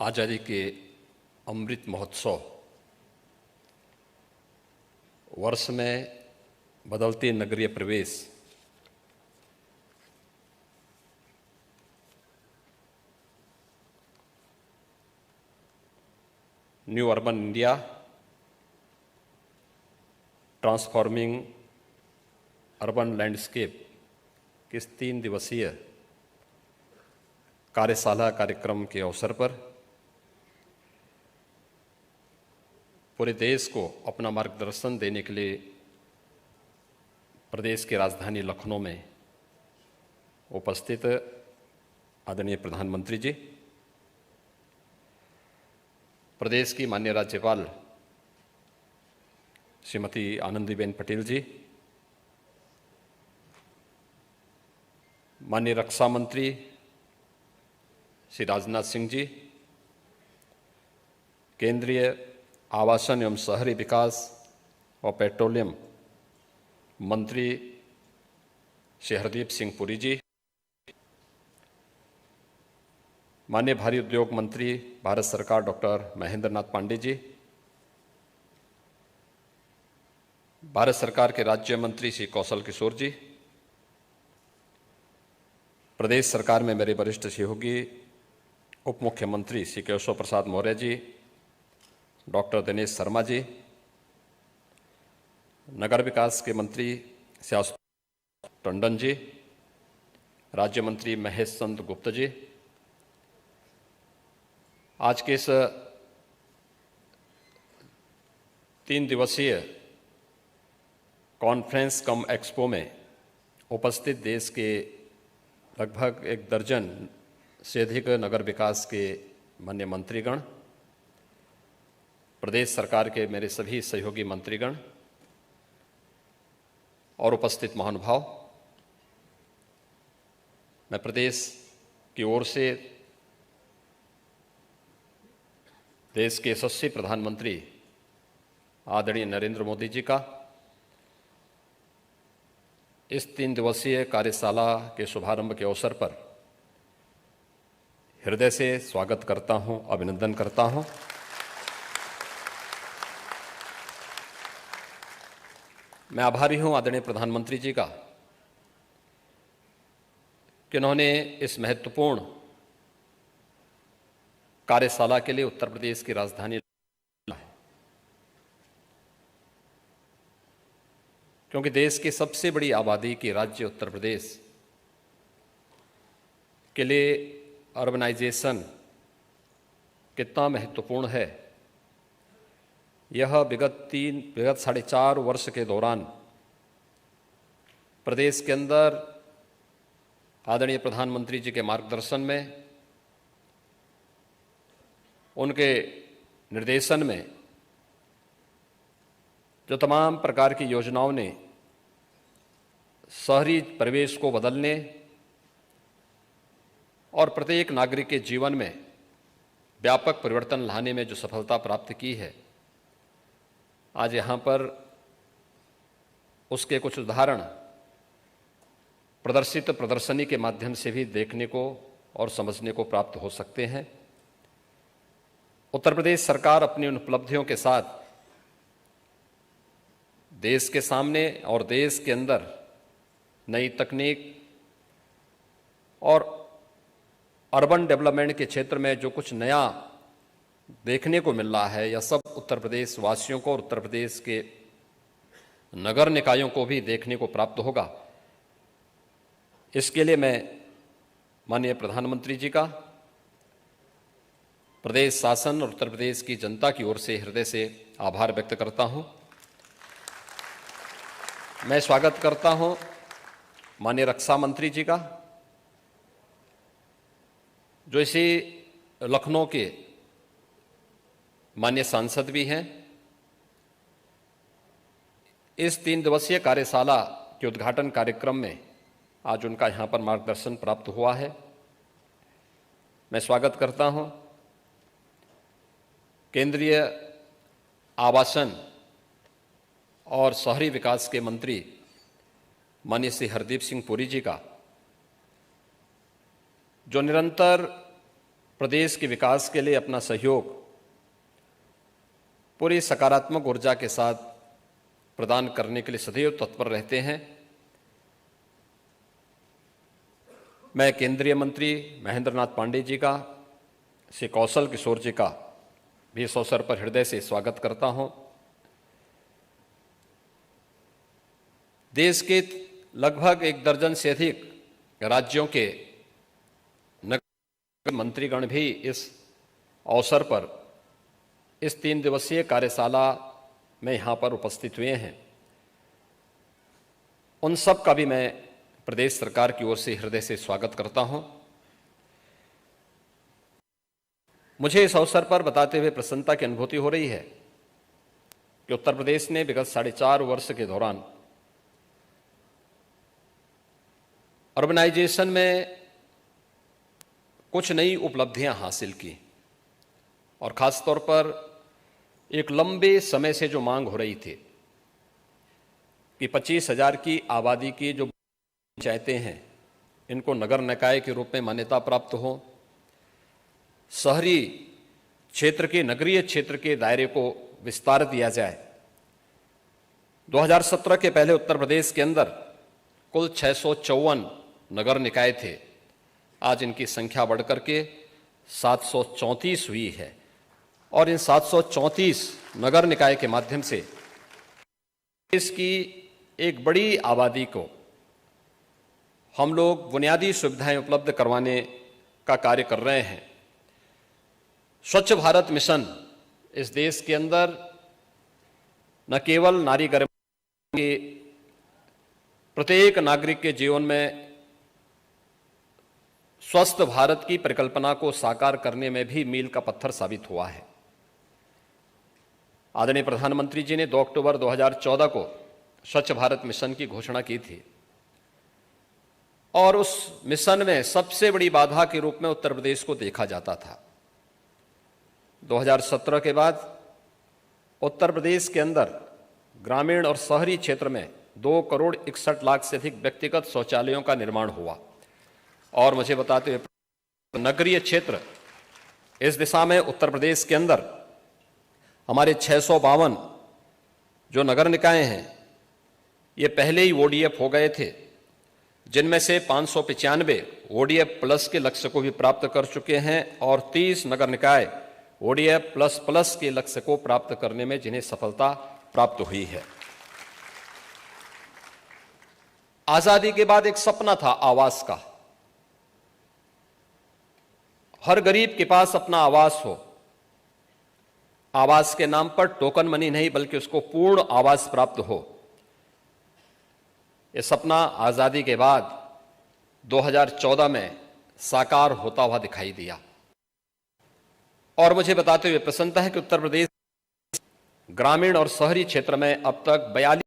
आज़ादी के अमृत महोत्सव वर्ष में बदलते नगरीय प्रवेश new urban India transforming urban landscape के इस 3 दिवसीय कार्यशाला कार्यक्रम के अवसर पर पूरे देश को अपना मार्गदर्शन देने के लिए प्रदेश की राजधानी लखनऊ में उपस्थित आदरणीय प्रधानमंत्री जी, प्रदेश की माननीय राज्यपाल श्रीमती आनंदीबेन पटेल जी, माननीय रक्षा मंत्री श्री राजनाथ सिंह जी, केंद्रीय आवासन एवं शहरी विकास और पेट्रोलियम मंत्री श्री हरदीप सिंह पुरी जी, माननीय भारी उद्योग मंत्री भारत सरकार डॉक्टर महेंद्र नाथ पांडे जी, भारत सरकार के राज्य मंत्री श्री कौशल किशोर जी, प्रदेश सरकार में मेरे वरिष्ठ सहयोगी उप मुख्यमंत्री श्री केशव प्रसाद मौर्य जी, डॉक्टर दिनेश शर्मा जी, नगर विकास के मंत्री श्री आशुतोष टंडन जी, राज्य मंत्री महेश चंद्र गुप्त जी, आज के इस 3 दिवसीय कॉन्फ्रेंस कम एक्सपो में उपस्थित देश के लगभग 1 दर्जन से अधिक नगर विकास के माननीय मंत्रीगण, प्रदेश सरकार के मेरे सभी सहयोगी मंत्रीगण और उपस्थित महानुभाव, मैं प्रदेश की ओर से देश के यशस्वी प्रधानमंत्री आदरणीय नरेंद्र मोदी जी का इस 3 दिवसीय कार्यशाला के शुभारंभ के अवसर पर हृदय से स्वागत करता हूं, अभिनंदन करता हूं। मैं आभारी हूं आदरणीय प्रधानमंत्री जी का कि उन्होंने इस महत्वपूर्ण कार्यशाला के लिए उत्तर प्रदेश की राजधानी क्योंकि देश की सबसे बड़ी आबादी के राज्य उत्तर प्रदेश के लिए अर्बनाइजेशन कितना महत्वपूर्ण है, यह विगत 4.5 वर्ष के दौरान प्रदेश के अंदर आदरणीय प्रधानमंत्री जी के मार्गदर्शन में, उनके निर्देशन में जो तमाम प्रकार की योजनाओं ने शहरी परिवेश को बदलने और प्रत्येक नागरिक के जीवन में व्यापक परिवर्तन लाने में जो सफलता प्राप्त की है, आज यहाँ पर उसके कुछ उदाहरण प्रदर्शनी के माध्यम से भी देखने को और समझने को प्राप्त हो सकते हैं। उत्तर प्रदेश सरकार अपनी उन उपलब्धियों के साथ देश के सामने और देश के अंदर नई तकनीक और अर्बन डेवलपमेंट के क्षेत्र में जो कुछ नया देखने को मिल रहा है, यह सब उत्तर प्रदेश वासियों को और उत्तर प्रदेश के नगर निकायों को भी देखने को प्राप्त होगा। इसके लिए मैं माननीय प्रधानमंत्री जी का, प्रदेश शासन और उत्तर प्रदेश की जनता की ओर से हृदय से आभार व्यक्त करता हूं। मैं स्वागत करता हूं माननीय रक्षा मंत्री जी का, जो इसी लखनऊ के माननीय सांसद भी हैं। इस 3 दिवसीय कार्यशाला के उद्घाटन कार्यक्रम में आज उनका यहां पर मार्गदर्शन प्राप्त हुआ है। मैं स्वागत करता हूं केंद्रीय आवासन और शहरी विकास के मंत्री माननीय श्री हरदीप सिंह पुरी जी का, जो निरंतर प्रदेश के विकास के लिए अपना सहयोग पूरी सकारात्मक ऊर्जा के साथ प्रदान करने के लिए सदैव तत्पर रहते हैं। मैं केंद्रीय मंत्री महेंद्र नाथ पांडे जी का, श्री कौशल किशोर जी का भी इस अवसर पर हृदय से स्वागत करता हूं। देश के लगभग 1 दर्जन से अधिक राज्यों के नगर मंत्रीगण भी इस अवसर पर इस 3 दिवसीय कार्यशाला में यहाँ पर उपस्थित हुए हैं। उन सब का भी मैं प्रदेश सरकार की ओर से हृदय से स्वागत करता हूं। मुझे इस अवसर पर बताते हुए प्रसन्नता की अनुभूति हो रही है कि उत्तर प्रदेश ने विगत 4.5 वर्ष के दौरान अर्बनाइजेशन में कुछ नई उपलब्धियां हासिल की और खास तौर पर एक लंबे समय से जो मांग हो रही थी कि 25,000 की आबादी की जो पंचायतें हैं इनको नगर निकाय के रूप में मान्यता प्राप्त हो, शहरी क्षेत्र के, नगरीय क्षेत्र के दायरे को विस्तार दिया जाए। 2017 के पहले उत्तर प्रदेश के अंदर कुल 654 नगर निकाय थे। आज इनकी संख्या बढ़कर के 734 हुई है और इन 734 नगर निकाय के माध्यम से इसकी एक बड़ी आबादी को हम लोग बुनियादी सुविधाएं उपलब्ध करवाने का कार्य कर रहे हैं। स्वच्छ भारत मिशन इस देश के अंदर न केवल नारी गरिमा के प्रत्येक नागरिक के जीवन में स्वस्थ भारत की परिकल्पना को साकार करने में भी मील का पत्थर साबित हुआ है। आदरणीय प्रधानमंत्री जी ने 2 अक्टूबर 2014 को स्वच्छ भारत मिशन की घोषणा की थी और उस मिशन में सबसे बड़ी बाधा के रूप में उत्तर प्रदेश को देखा जाता था। 2017 के बाद उत्तर प्रदेश के अंदर ग्रामीण और शहरी क्षेत्र में 2,61,00,000 से अधिक व्यक्तिगत शौचालयों का निर्माण हुआ और मुझे बताते हुए नगरीय क्षेत्र इस दिशा में उत्तर प्रदेश के अंदर हमारे 652 जो नगर निकाय हैं ये पहले ही ODF हो गए थे, जिनमें से 595 ODF प्लस के लक्ष्य को भी प्राप्त कर चुके हैं और 30 नगर निकाय ODF प्लस प्लस के लक्ष्य को प्राप्त करने में जिन्हें सफलता प्राप्त हुई है। आजादी के बाद एक सपना था आवास का, हर गरीब के पास अपना आवास हो, आवास के नाम पर टोकन मनी नहीं बल्कि उसको पूर्ण आवास प्राप्त हो। यह सपना आजादी के बाद 2014 में साकार होता हुआ दिखाई दिया और मुझे बताते हुए प्रसन्नता है कि उत्तर प्रदेश ग्रामीण और शहरी क्षेत्र में अब तक 42